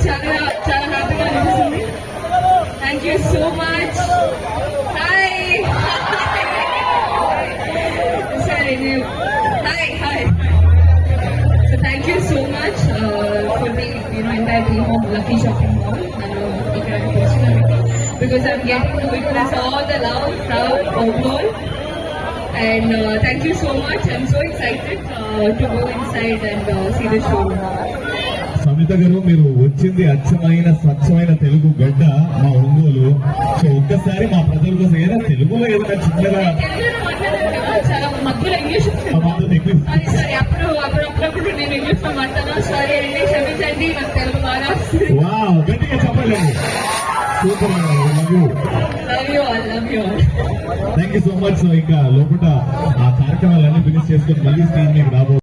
చాలా చాలా హ్యాపీగా అనిపిస్తుంది. Thank you so much. Hi సరే hi hi. So thank you so much for the entire team of lucky shopping mall. నన్ను ఇక్కడ వచ్చినందుకు because I'm getting to witness all the love from Ongole. And thank you so much. I'm so excited to go inside and see the show. Samitha గారు, మీరు వచ్చింది అచ్చమైన స్వచ్ఛమైన తెలుగు గడ్డ మా ఒంగోలు. సో ఒక్కసారి మా ప్రజల కోసం ఏదైనా తెలుగులో ఏదైనా చిన్నగా చాలా మధ్యలో ఇంగ్లీష్ సరే అప్పుడప్పుడు నేను ఇంగ్లీష్ లో మాట్లాడాను. సరే అండి, క్షమించండి, నాకు తెలుగు బాగా వస్తుంది. గట్టిగా చెప్పలేదు. Super. Love you all, love you all. Thank you so much. So ఇంకా లోపల ఆ కార్యక్రమాలన్నీ ఫినిష్ చేసుకొని మళ్ళీ స్క్రీన్ మీకు రాబోతుంది.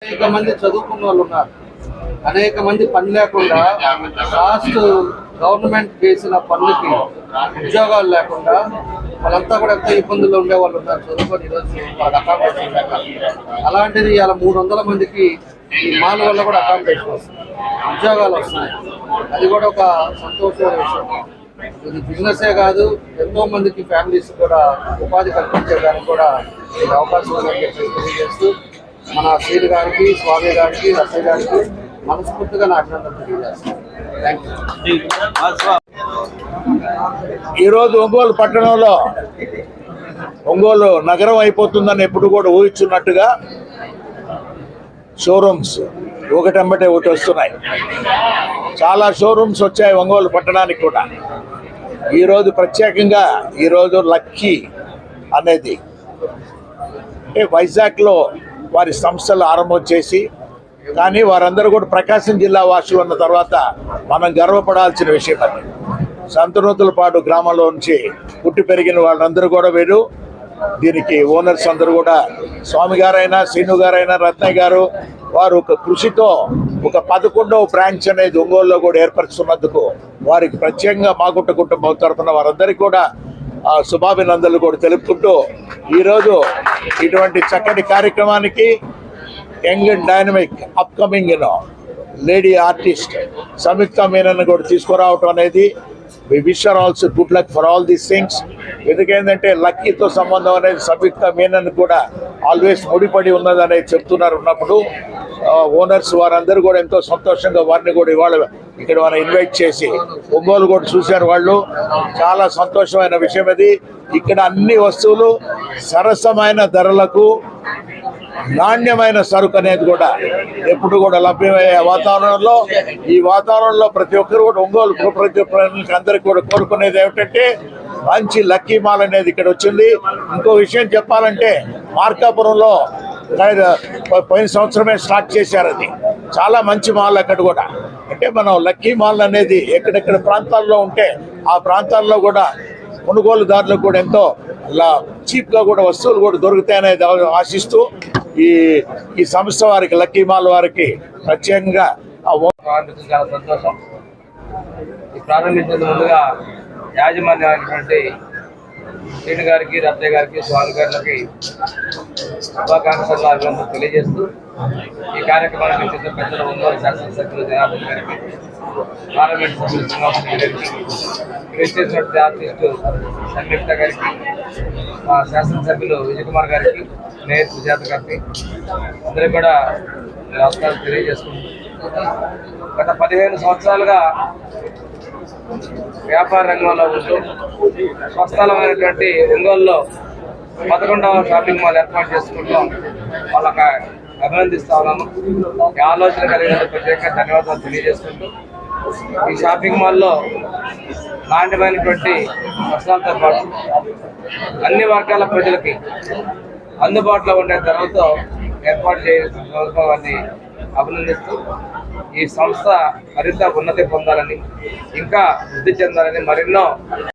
అనేక మంది చదువుకున్న వాళ్ళు ఉన్నారు, అనేక మంది పని లేకుండా లాస్ట్ గవర్నమెంట్ వేసిన పనులకి ఉద్యోగాలు లేకుండా వాళ్ళంతా కూడా ఎంతో ఇబ్బందుల్లో ఉండే వాళ్ళు ఉన్నారు చదువుకొని ఈరోజు వాళ్ళ అకామిడేషన్ లేక. అలాంటిది ఇలా 300 మందికి ఈ మాల్ వల్ల కూడా అకామిడేషన్ వస్తుంది, ఉద్యోగాలు వస్తున్నాయి. అది కూడా ఒక సంతోషమైన విషయం. ఇది బిజినెసే కాదు, ఎంతో మందికి ఫ్యామిలీస్ కూడా ఉపాధి కల్పించడానికి కూడా ఇది అవకాశం ఉందని తెలియజేస్తూ మన శ్రీని గారికి, స్వామి గారికి, రత్న గారికి మనస్ఫూర్తిగా నా అభినందనలు తెలియజేస్తాను. Thank you. ఈరోజు ఒంగోలు పట్టణంలో ఒంగోలు నగరం అయిపోతుందని ఎప్పుడు కూడా ఊహించున్నట్టుగా షోరూమ్స్ ఒకటెంబటే ఒకటి వస్తున్నాయి. చాలా షోరూమ్స్ వచ్చాయి ఒంగోలు పట్టణానికి కూడా. ఈరోజు ప్రత్యేకంగా ఈరోజు లక్కీ అనేది అంటే వైజాగ్లో వారి సంస్థలు ఆరంభం చేసి, కానీ వారందరూ కూడా ప్రకాశం జిల్లా వాసులు ఉన్న తర్వాత మనం గర్వపడాల్సిన విషయం. అది సంతనూతులపాడు గ్రామంలో నుంచి పుట్టి పెరిగిన వాళ్ళందరూ కూడా వీరు దీనికి ఓనర్స్ అందరూ కూడా స్వామి గారైనా, శ్రీను గారైనా, రత్నయ్య గారు వారు ఒక కృషితో ఒక 11వ బ్రాంచ్ అనేది ఒంగోలులో కూడా ఏర్పరుస్తున్నందుకు వారికి ప్రత్యేకంగా మాగుంట కుటుంబం తరఫున వారందరికీ కూడా శుభాభినందనలు కూడా తెలుపుకుంటూ ఈరోజు ఇటువంటి చక్కటి కార్యక్రమానికి young and dynamic upcoming lady artist Samyuktha Menon కూడా తీసుకురావటం అనేది we wish are also good luck for all these things. ఎందుకంటే లక్కీతో సంబంధం అనేది సంయుక్త మీనన్ కూడా ఆల్వేస్ ముడిపడి ఉన్నది అనేది చెప్తున్నారు. ఉన్నప్పుడు ఓనర్స్ వారందరూ కూడా ఎంతో సంతోషంగా వారిని కూడా ఇవాళ ఇక్కడ మనం ఇన్వైట్ చేసి ఒంగోలు కూడా చూశారు. వాళ్ళు చాలా సంతోషమైన విషయం అది. ఇక్కడ అన్ని వస్తువులు సరసమైన ధరలకు నాణ్యమైన సరుకు అనేది కూడా ఎప్పుడు కూడా లభ్యమయ్యే వాతావరణంలో, ఈ వాతావరణంలో ప్రతి ఒక్కరు కూడా ఒంగోలు ప్రజలకు అందరికీ కూడా కోరుకునేది ఏమిటంటే మంచి లక్కీ మాల్ అనేది ఇక్కడ వచ్చింది. ఇంకో విషయం చెప్పాలంటే మార్కాపురంలో పోయిన సంవత్సరమే స్టార్ట్ చేశారు. అది చాలా మంచి మాల్ అక్కడ కూడా. అంటే మనం లక్కీ మాల్ అనేది ఎక్కడెక్కడ ప్రాంతాల్లో ఉంటే ఆ ప్రాంతాల్లో కూడా కొనుగోలుదారులకు కూడా ఎంతో చీప్గా కూడా వస్తువులు కూడా దొరుకుతాయనేది ఆశిస్తూ ఈ సంస్థ వారికి, లక్కీ మాల్ వారికి ప్రత్యేకంగా చాలా సంతోషం. ఈ ప్రారంభించేందుకు ముందుగా యాజమాన్యమైనటువంటి శ్రీని గారికి, రత్నయ్య గారికి, స్వామి గారికి శుభాకాంక్షలు, అభినందనలు తెలియజేస్తూ ఈ కార్యక్రమానికి చెందిన పెద్దలు ఒంగోలు శాసనసభ్యులు జనార్దన్ గారికి, పార్లమెంట్ సభ్యులు శ్రీనివాసరెడ్డి గారికి, చేసినటువంటి ఆర్టిస్టు సంయుక్త గారికి, మా శాసనసభ్యులు విజయకుమార్ గారికి, మేయర్ సుజాత గారికి అందరికీ కూడా నమస్కారం తెలియజేసుకుంటున్నాను. గత 15 సంవత్సరాలుగా వ్యాపార రంగంలో ఉంటూ స్వస్థలమైనటువంటి ఒంగోలులో 11వ షాపింగ్ మాల్ ఏర్పాటు చేసుకుంటాం. వాళ్ళకి అభినందిస్తా ఉన్నాను. ఈ ఆలోచన కలిగిన ప్రత్యేకంగా ధన్యవాదాలు తెలియజేసుకుంటూ ఈ షాపింగ్ మాల్లో నాణ్యమైనటువంటి వస్త్రాలతో పాటు అన్ని వర్గాల ప్రజలకి అందుబాటులో ఉండే ధరలతో ఏర్పాటు చేయాలని అభినందిస్తూ ఈ సంస్థ మరింత ఉన్నతి పొందాలని ఇంకా వృద్ధి చెందాలని మరెన్నో